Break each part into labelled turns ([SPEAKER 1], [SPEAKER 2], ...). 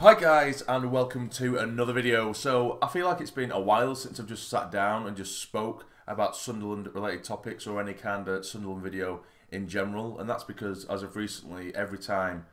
[SPEAKER 1] Hi guys, and welcome to another video. So I feel like it's been a while since I've just sat down and just spoke about Sunderland related topics or any kind of Sunderland video in general, and that's because as of recently, every time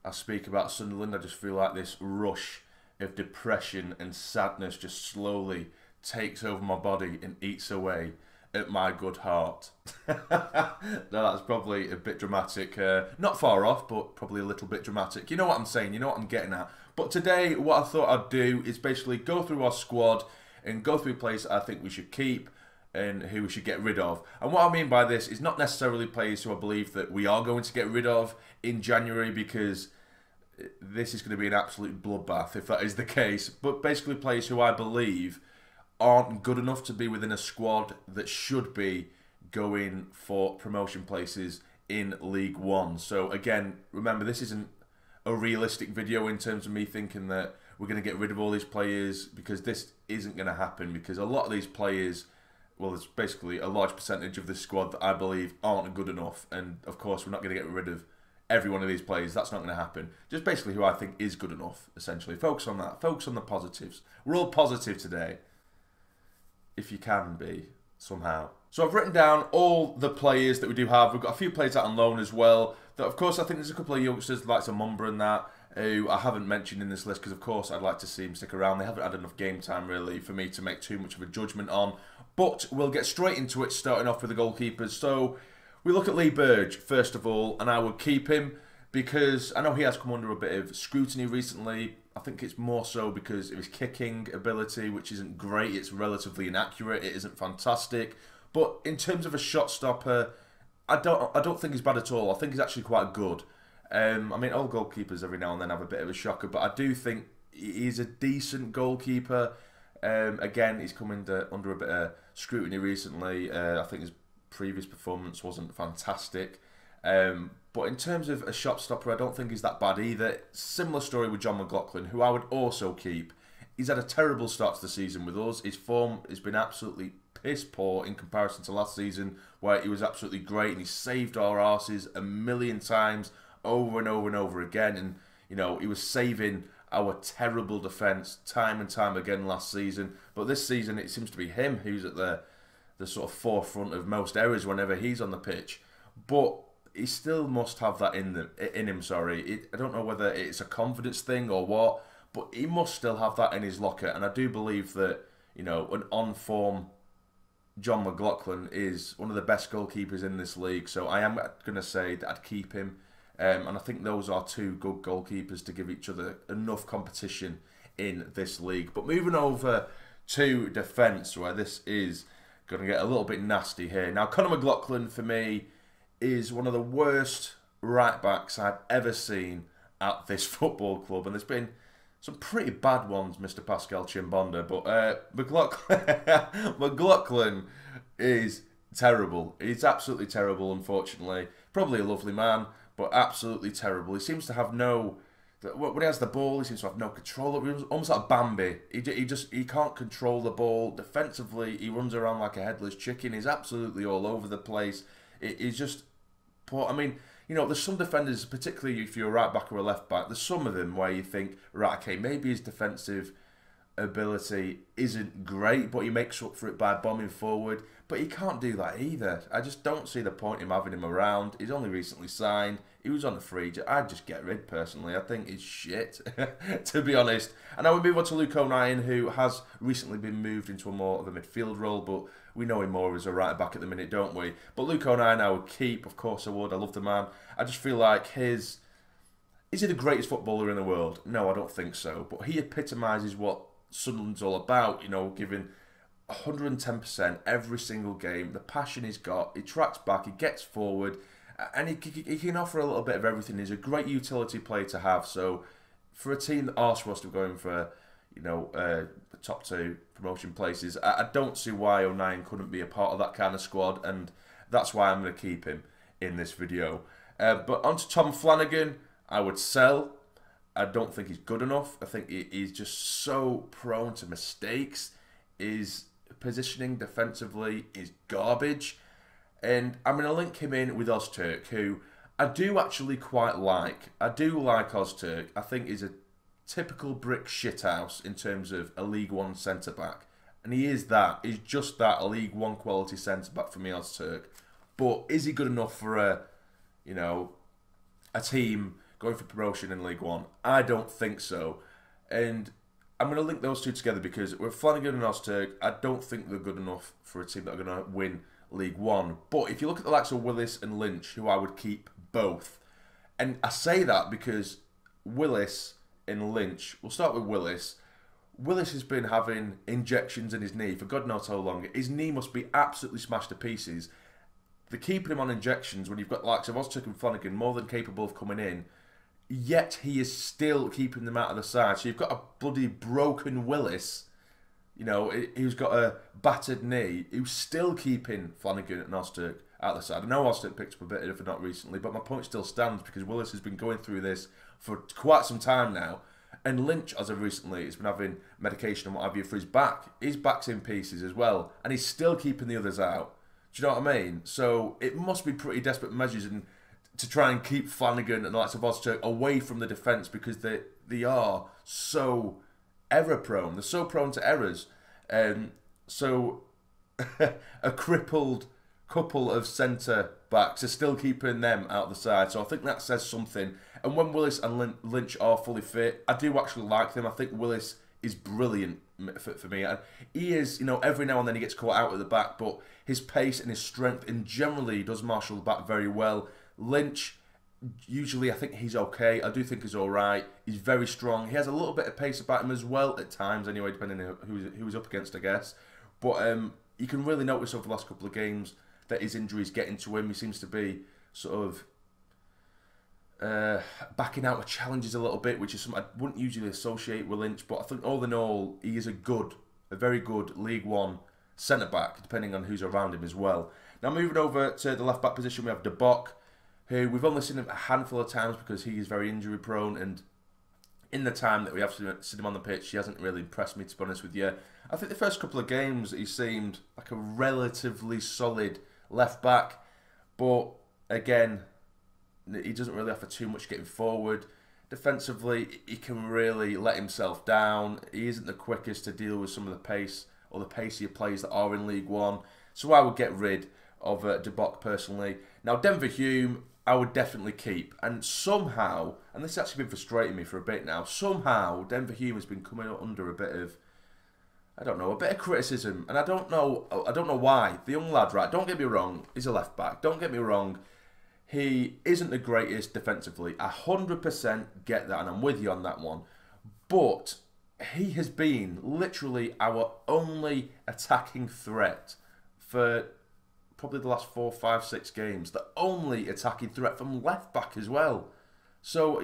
[SPEAKER 1] I speak about Sunderland I just feel like this rush of depression and sadness just slowly takes over my body and eats away at my good heart. Now that's probably a bit dramatic, not far off, but probably a little bit dramatic. You know what I'm saying, you know what I'm getting at. But today what I thought I'd do is basically go through our squad and go through players I think we should keep and who we should get rid of. And what I mean by this is not necessarily players who I believe that we are going to get rid of in January, because this is going to be an absolute bloodbath if that is the case, but basically players who I believe aren't good enough to be within a squad that should be going for promotion places in League One. So again, remember, this isn't a realistic video in terms of me thinking that we're going to get rid of all these players, because this isn't going to happen, because a lot of these players, well, there's basically a large percentage of this squad that I believe aren't good enough, and of course we're not going to get rid of every one of these players. That's not going to happen. Just basically who I think is good enough, essentially. Focus on that. Focus on the positives. We're all positive today, if you can be, somehow. So I've written down all the players that we do have. We've got a few players out on loan as well. That, of course, I think there's a couple of youngsters like Mumba and that, who I haven't mentioned in this list, because of course I'd like to see them stick around. They haven't had enough game time really for me to make too much of a judgment on. But we'll get straight into it, starting off with the goalkeepers. So we look at Lee Burge first of all, and I would keep him because I know he has come under a bit of scrutiny recently. I think it's more so because of his kicking ability, which isn't great. It's relatively inaccurate. It isn't fantastic. But in terms of a shot stopper, I don't think he's bad at all. I think he's actually quite good. I mean, all goalkeepers every now and then have a bit of a shocker, but I do think he's a decent goalkeeper. Again, he's come under a bit of scrutiny recently. I think his previous performance wasn't fantastic. But in terms of a shot stopper, I don't think he's that bad either. Similar story with John McLaughlin, who I would also keep. He's had a terrible start to the season with us. His form has been absolutely piss poor in comparison to last season, where he was absolutely great and he saved our arses a million times over and over and over again. And, you know, he was saving our terrible defence time and time again last season. But this season, it seems to be him who's at the sort of forefront of most errors whenever he's on the pitch. But he still must have that in him. I don't know whether it's a confidence thing or what, but he must still have that in his locker. And I do believe that, you know, an on-form John McLaughlin is one of the best goalkeepers in this league. So I am going to say that I'd keep him. And I think those are two good goalkeepers to give each other enough competition in this league. But moving over to defence, where this is going to get a little bit nasty here. Now, Conor McLaughlin, for me, is one of the worst right-backs I've ever seen at this football club. And there's been some pretty bad ones, Mr. Pascal Chimbonda. But McLaughlin is terrible. He's absolutely terrible, unfortunately. Probably a lovely man, but absolutely terrible. He seems to have no... When he has the ball, he seems to have no control. He's almost like Bambi. He can't control the ball. Defensively, he runs around like a headless chicken. He's absolutely all over the place. He's just poor. I mean, you know, there's some defenders, particularly if you're a right back or a left back, there's some of them where you think, right, okay, maybe his defensive ability isn't great, but he makes up for it by bombing forward. But he can't do that either. I just don't see the point in having him around. He's only recently signed. He was on the free. I'd just get rid, personally. I think he's shit, to be honest. And I would move on to Luke O'Nien, who has recently been moved into a more of a midfield role, but we know him more as a right back at the minute, don't we? But Luke O'Nien I would keep, of course I would. I love the man. I just feel like is he the greatest footballer in the world? No, I don't think so. But he epitomises what Sunderland's all about, you know, giving 110% every single game. The passion he's got, he tracks back, he gets forward, and he can offer a little bit of everything. He's a great utility player to have. So for a team that are supposed to be going for, you know, the top two promotion places, I don't see why O'Nien couldn't be a part of that kind of squad, and that's why I'm going to keep him in this video. But on to Tom Flanagan, I would sell. I don't think he's good enough. I think he's just so prone to mistakes. His positioning defensively is garbage. And I'm going to link him in with Ozturk, who I do actually quite like. I do like Ozturk. I think he's a typical brick shithouse in terms of a League One centre-back. And he is that. He's just that, a League One quality centre-back for me, Ozturk. But is he good enough for a team going for promotion in League One? I don't think so. And I'm going to link those two together because with Flanagan and Ozturk, I don't think they're good enough for a team that are going to win League One. But if you look at the likes of Willis and Lynch, who I would keep both, and I say that because Willis and Lynch, we'll start with Willis. Willis has been having injections in his knee for God knows how long. His knee must be absolutely smashed to pieces. They're keeping him on injections when you've got the likes of Ozturk and Flanagan more than capable of coming in. Yet he is still keeping them out of the side. So you've got a bloody broken Willis, who's got a battered knee, who's still keeping Flanagan and Ozturk out of the side. I know Ozturk picked up a bit of it not recently, but my point still stands because Willis has been going through this for quite some time now. And Lynch, as of recently, has been having medication and what have you for his back. His back's in pieces as well, and he's still keeping the others out. Do you know what I mean? So it must be pretty desperate measures to try and keep Flanagan and the likes of Ozturk away from the defence because they are so error-prone. They're so prone to errors. So a crippled couple of centre-backs are still keeping them out of the side. So I think that says something. And when Willis and Lynch are fully fit, I do actually like them. I think Willis is brilliant for me. And he is, every now and then he gets caught out at the back, but his pace and his strength and generally does marshal the back very well. Lynch, usually I think he's okay. I do think he's all right. He's very strong. He has a little bit of pace about him as well at times anyway, depending on who he's up against, I guess. But you can really notice over the last couple of games that his injuries get into him. He seems to be sort of backing out of challenges a little bit, which is something I wouldn't usually associate with Lynch. But I think all in all, he is a very good League One centre-back, depending on who's around him as well. Now moving over to the left-back position, we have De Bock, who we've only seen him a handful of times because he is very injury-prone, and in the time that we have seen him on the pitch, he hasn't really impressed me, to be honest with you. I think the first couple of games, he seemed like a relatively solid left-back, but again, he doesn't really offer too much getting forward. Defensively, he can really let himself down. He isn't the quickest to deal with some of the pace or the pacier players that are in League One. So I would get rid of De Bock personally. Now, Denver Hume, I would definitely keep. And somehow, and this has actually been frustrating me for a bit now, somehow Denver Hume has been coming under a bit of, I don't know, a bit of criticism. And I don't know why. The young lad, right, don't get me wrong, he's a left back. Don't get me wrong, he isn't the greatest defensively. I 100% get that, and I'm with you on that one. But he has been literally our only attacking threat for probably the last 4, 5, 6 games. The only attacking threat from left back as well. So,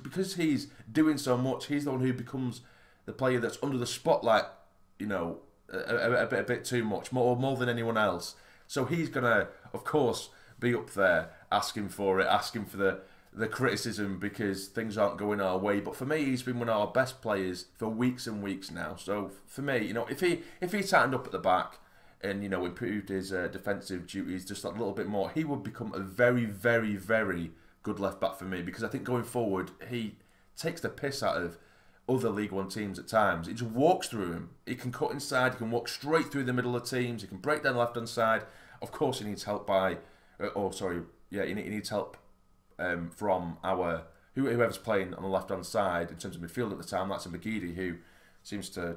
[SPEAKER 1] because he's doing so much, he's the one who becomes the player that's under the spotlight, a bit too much, more than anyone else. So he's going to, of course, be up there asking for it, asking for the criticism because things aren't going our way. But for me, he's been one of our best players for weeks and weeks now. So for me, if he tightened up at the back and improved his defensive duties just a little bit more, he would become a very, very, very good left back for me, because I think going forward he takes the piss out of other League One teams at times. He just walks through them. He can cut inside. He can walk straight through the middle of teams. He can break down the left hand side. Of course, he needs help he needs help from whoever's playing on the left hand side in terms of midfield at the time. That's a McGeady, who seems to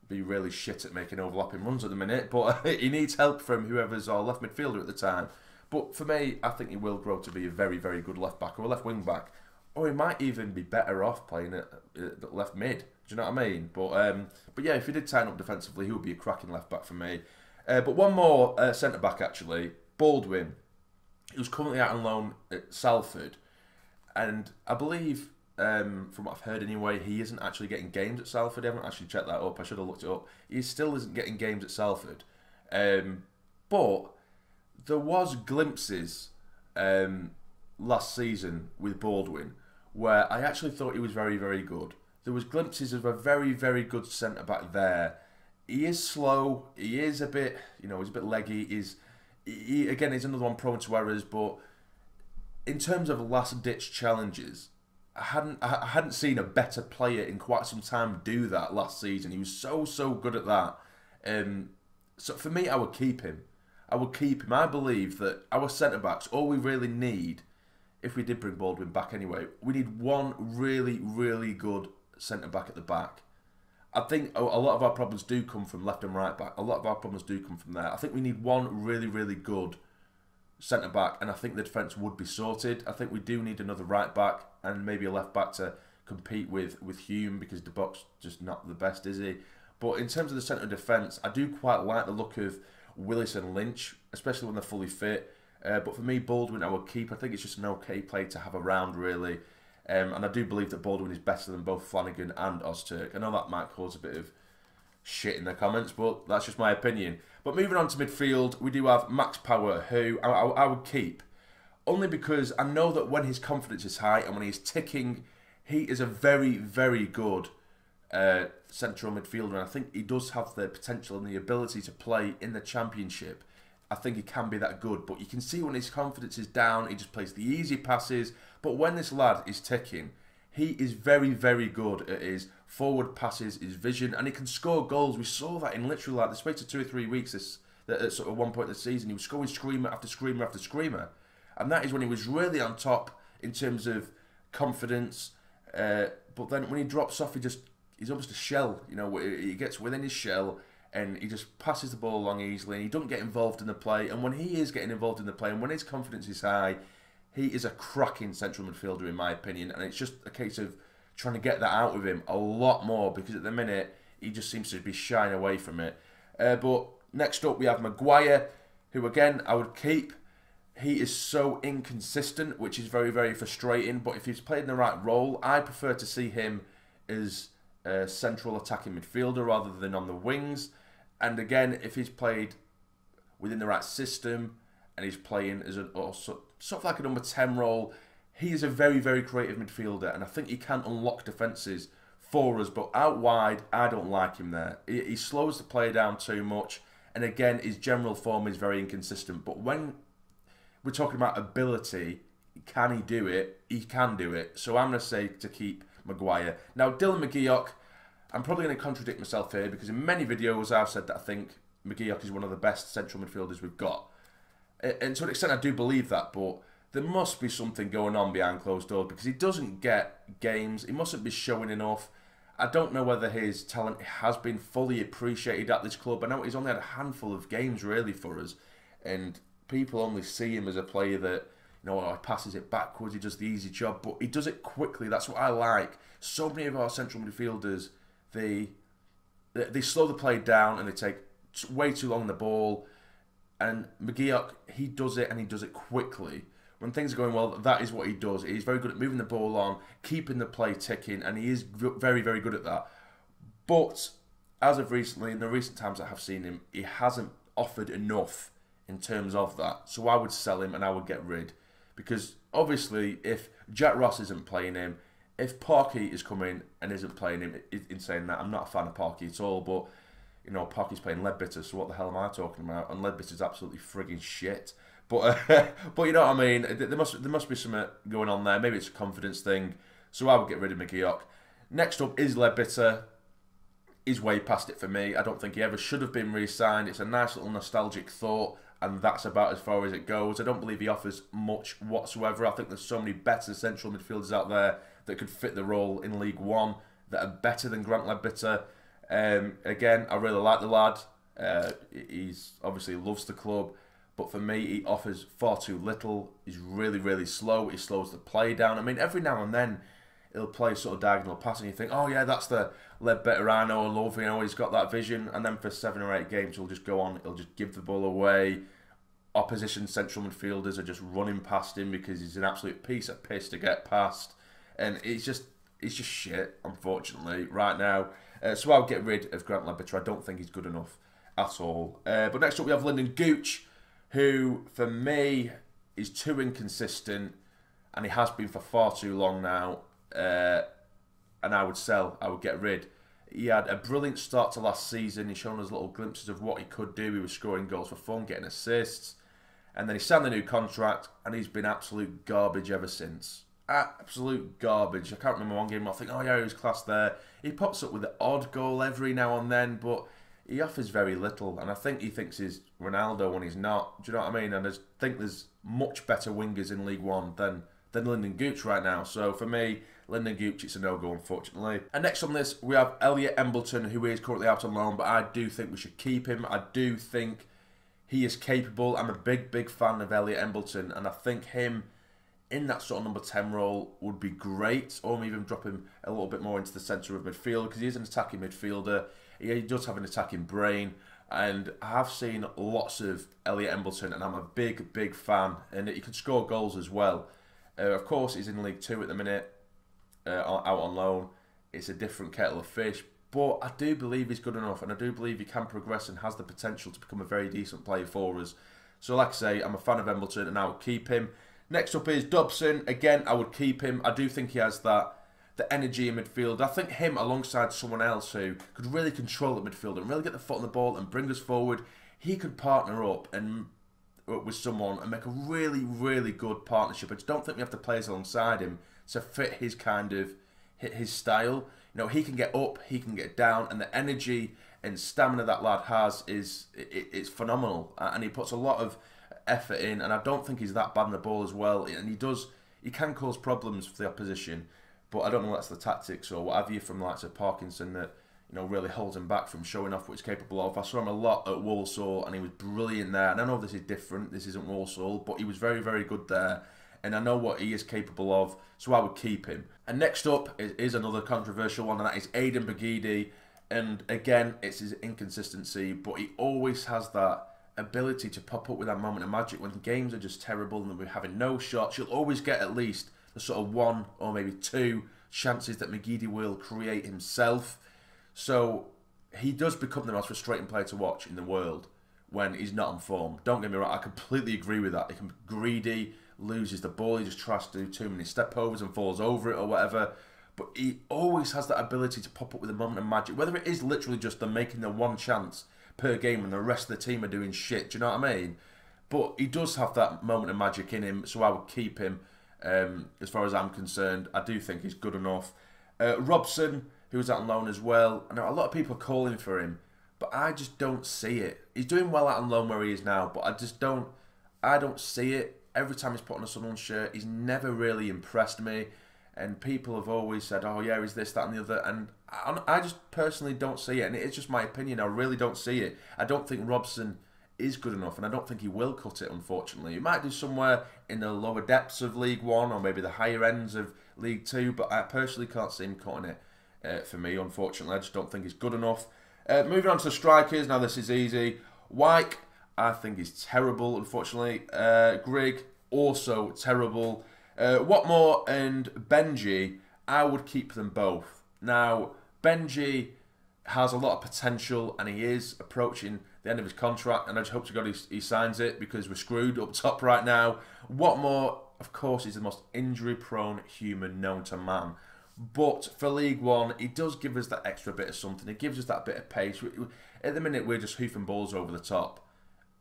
[SPEAKER 1] be really shit at making overlapping runs at the minute, but he needs help from whoever's our left midfielder at the time. But for me, I think he will grow to be a very, very good left back or a left wing back, or he might even be better off playing at left mid. Do you know what I mean? But yeah, if he did tighten up defensively, he would be a cracking left back for me. But one more centre back actually, Baldwin, who's currently out on loan at Salford, and I believe, from what I've heard anyway, he isn't actually getting games at Salford. I haven't actually checked that up. I should have looked it up. He still isn't getting games at Salford. But there was glimpses last season with Baldwin where I actually thought he was very, very good. There was glimpses of a very, very good centre-back there. He is slow. He is a bit, he's a bit leggy. He's another one prone to errors, but in terms of last-ditch challenges, I hadn't seen a better player in quite some time do that last season. He was so good at that. So for me, I would keep him. I would keep him. I believe that our centre backs, all we really need, if we did bring Baldwin back anyway, we need one really good centre back at the back. I think a lot of our problems do come from left and right back. A lot of our problems do come from there. I think we need one really good centre back, and I think the defence would be sorted. I think we do need another right back and maybe a left back to compete with Hume, because De Bock's just not the best, is he? But in terms of the centre defence, I do quite like the look of Willis and Lynch, especially when they're fully fit. But for me, Baldwin I would keep. I think it's just an okay play to have around, really. And I do believe that Baldwin is better than both Flanagan and Ozturk. I know that might cause a bit of shit in the comments, but that's just my opinion. But moving on to midfield, we do have Max Power, who I would keep. Only because I know that when his confidence is high and when he's ticking, he is a very good central midfielder. And I think he does have the potential and the ability to play in the Championship. I think he can be that good. But you can see when his confidence is down, he just plays the easy passes. But when this lad is ticking, he is very good at his forward passes, his vision, and he can score goals. We saw that in literally like the space of 2 or 3 weeks at sort of one point in the season. He was scoring screamer after screamer after screamer. And that is when he was really on top in terms of confidence. But then when he drops off, he's almost a shell. You know, he gets within his shell and he just passes the ball along easily. And he doesn't get involved in the play. And when he is getting involved in the play and when his confidence is high, he is a cracking central midfielder in my opinion. And it's just a case of trying to get that out of him a lot more, because at the minute he just seems to be shying away from it. But next up we have Maguire, who again I would keep. He is so inconsistent, which is very frustrating. But if he's played in the right role, I prefer to see him as a central attacking midfielder rather than on the wings. And again, if he's played within the right system and he's playing as sort of like a number 10 role, he is a very creative midfielder, and I think he can unlock defences for us. But out wide, I don't like him there. He slows the play down too much, and again, his general form is very inconsistent. But when we're talking about ability, can he do it? He can do it. So I'm going to say to keep Maguire. Now, Dylan McGeoch, I'm probably going to contradict myself here, because in many videos I've said that I think McGeoch is one of the best central midfielders we've got. And to an extent I do believe that, but there must be something going on behind closed doors, because he doesn't get games. He mustn't be showing enough. I don't know whether his talent has been fully appreciated at this club. I know he's only had a handful of games really for us, and people only see him as a player that, you know, he passes it backwards, he does the easy job, but he does it quickly. That's what I like. So many of our central midfielders, they slow the play down and they take way too long on the ball. And McGeoch, he does it, and he does it quickly. When things are going well, that is what he does. He's very good at moving the ball on, keeping the play ticking, and he is very good at that. But as of recently, in the recent times I have seen him, he hasn't offered enough in terms of that. So I would sell him and I would get rid. Because obviously, if Jack Ross isn't playing him, if Parky is coming and isn't playing him, in saying that, I'm not a fan of Parky at all, but you know, Parky's playing Leadbitter, so what the hell am I talking about? And Leadbitter's absolutely frigging shit. But but you know what I mean? There must be something going on there. Maybe it's a confidence thing. So I would get rid of McGeoch. Next up is Leadbitter. He's way past it for me. I don't think he ever should have been re-signed. It's a nice little nostalgic thought, and that's about as far as it goes. I don't believe he offers much whatsoever. I think there's so many better central midfielders out there that could fit the role in League One that are better than Grant Leadbitter. Again, I really like the lad. He's obviously loves the club, but for me, he offers far too little. He's really slow. He slows the play down. I mean, every now and then, he'll play sort of diagonal pass, and you think, oh yeah, that's the Leadbitter I know and love. You know, he's got that vision. And then for 7 or 8 games, he'll just go on. He'll just give the ball away. Opposition central midfielders are just running past him because he's an absolute piece of piss to get past, and it's just shit, unfortunately, right now. So I'll get rid of Grant Leadbitter. I don't think he's good enough at all. But next up we have Lyndon Gooch, who for me is too inconsistent, and he has been for far too long now. And I would sell. I would get rid. He had a brilliant start to last season. He's shown us little glimpses of what he could do. He was scoring goals for fun, getting assists. And then he signed the new contract, and he's been absolute garbage ever since. absolute garbage. I can't remember one game I think, oh yeah, he was class there. He pops up with an odd goal every now and then, but he offers very little. And I think he thinks he's Ronaldo when he's not. Do you know what I mean? And I think there's much better wingers in League One than Lyndon Gooch right now. So for me, Lyndon Gooch, it's a no-go, unfortunately. And next on this, we have Elliot Embleton, who is currently out on loan, but I do think we should keep him. I do think he is capable. I'm a big fan of Elliot Embleton, and I think him in that sort of number 10 role would be great, or maybe even drop him a little bit more into the centre of midfield, because he is an attacking midfielder. He does have an attacking brain, and I have seen lots of Elliot Embleton, and I'm a big fan, and he can score goals as well. Of course, he's in League 2 at the minute, out on loan. It's a different kettle of fish, but I do believe he's good enough, and I do believe he can progress and has the potential to become a very decent player for us. So like I say, I'm a fan of Embleton, and I would keep him. Next up is Dobson. Again, I would keep him. I do think he has the energy in midfield. I think him alongside someone else who could really control the midfield and really get the foot on the ball and bring us forward. He could partner up and with someone and make a really good partnership. I just don't think we have the players alongside him to fit his kind of his style. You know, he can get up, he can get down, and the energy and stamina that lad has it's phenomenal. And he puts a lot of effort in, and I don't think he's that bad in the ball as well. And he can cause problems for the opposition, but I don't know if that's the tactics or what have you from likes of Parkinson that, you know, really holds him back from showing off what he's capable of. I saw him a lot at Walsall, and he was brilliant there. And I know this is different, this isn't Walsall, but he was very good there. And I know what he is capable of, so I would keep him. And next up is another controversial one, and that is Aidan Bagidi. And again, it's his inconsistency, but he always has that ability to pop up with that moment of magic when the games are just terrible and we're having no shots. You'll always get at least the sort of one or maybe two chances that McGeady will create himself. So he does become the most frustrating player to watch in the world when he's not on form. Don't get me wrong, I completely agree with that. He can be greedy, loses the ball, he just tries to do too many step overs and falls over it or whatever. But he always has that ability to pop up with a moment of magic, whether it is literally just them making the one chance per game and the rest of the team are doing shit. Do you know what I mean? But he does have that moment of magic in him, so I would keep him. As far as I'm concerned, I do think he's good enough. Robson, who was out on loan as well. I know a lot of people are calling for him, but I just don't see it. He's doing well out on loan where he is now, but I don't see it. Every time he's put on a Sunderland shirt, he's never really impressed me. And people have always said, oh yeah, he's this, that and the other. And I just personally don't see it. And it's just my opinion. I really don't see it. I don't think Robson is good enough. And I don't think he will cut it, unfortunately. He might do somewhere in the lower depths of League One or maybe the higher ends of League Two. But I personally can't see him cutting it for me, unfortunately. I just don't think he's good enough. Moving on to the strikers. Now this is easy. Wyke, I think he's terrible, unfortunately. Grigg, also terrible. Watmore and Benji, I would keep them both. Now, Benji has a lot of potential and he is approaching the end of his contract, and I just hope to God he signs it because we're screwed up top right now. Watmore, of course, is the most injury-prone human known to man. But for League One, he does give us that extra bit of something. It gives us that bit of pace. At the minute, we're just hoofing balls over the top.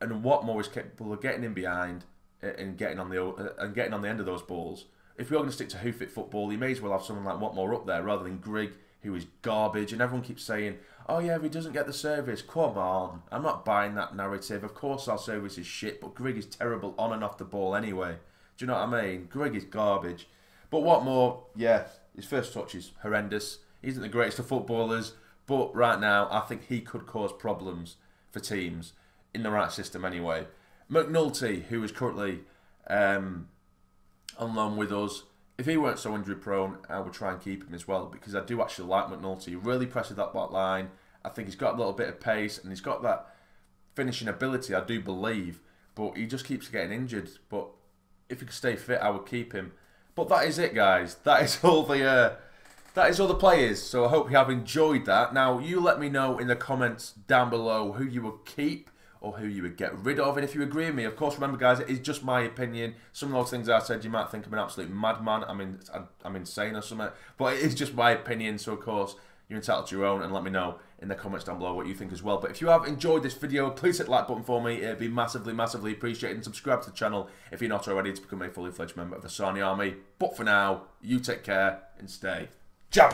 [SPEAKER 1] And Watmore is capable of getting in behind and getting on the end of those balls. If we're going to stick to hoof it football, you may as well have someone like Watmore up there rather than Grigg, who is garbage. And everyone keeps saying, oh yeah, if he doesn't get the service, come on. I'm not buying that narrative. Of course our service is shit, but Grigg is terrible on and off the ball anyway. Do you know what I mean? Grigg is garbage. But Watmore, yeah, his first touch is horrendous. He isn't the greatest of footballers, but right now I think he could cause problems for teams in the right system anyway. McNulty, who is currently on loan with us, if he weren't so injury prone, I would try and keep him as well, because I do actually like McNulty. He really presses that back line. I think he's got a little bit of pace and he's got that finishing ability, I do believe, but he just keeps getting injured. But if he could stay fit, I would keep him. But that is it, guys. That is all the players. So I hope you have enjoyed that. Now, you let me know in the comments down below who you would keep or who you would get rid of. And if you agree with me, of course, remember, guys, it is just my opinion. Some of those things I said, you might think I'm an absolute madman. I'm insane or something. But it is just my opinion. So, of course, you're entitled to your own. And let me know in the comments down below what you think as well. But if you have enjoyed this video, please hit the like button for me. It'd be massively, massively appreciated. And subscribe to the channel if you're not already to become a fully fledged member of the Sarny Army. But for now, you take care and stay jam.